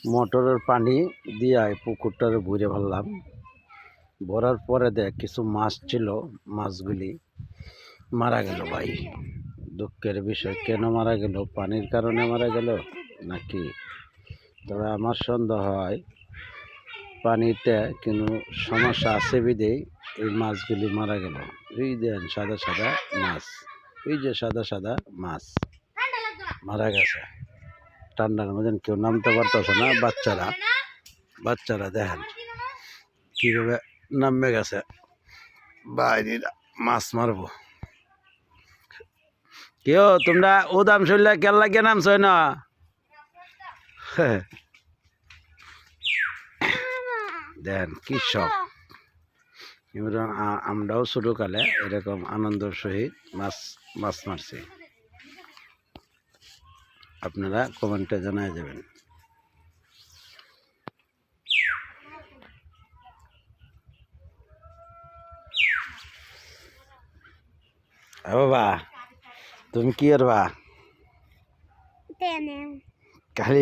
মোটরের পানি দিয়ে পুকুরটারে ভরে ফেললাম। ভরার পরে দেখ কিছু মাছ ছিল, মাছগুলি মারা গেল। ভাই দুঃখের বিষয়, কেন মারা গেল? পানির কারণে মারা গেল নাকি? তবে আমার সন্দেহ হয় পানিতে কোনো সমস্যা আছে বিধেই এই মাছগুলি মারা গেল। এই দেন সাদা সাদা মাছ, এই যে সাদা সাদা মাছ মারা গেছে। ঠান্ডার মধ্যে কেউ নামতে পারতেছে না। বাচ্চারা দেখেন কীভাবে নামবে গেছে বাইরে মাছ মারবো। কেউ তোমরা উদাম শরীরে কেন লাগিয়ে নামছ না? দেখেন কি শখ। আমরাও ছোটকালে এরকম আনন্দের সহিত মাছ মারছি। আপনারা কমেন্টে জানাই যাবেন। বাবা তুমি কি করবা? খালি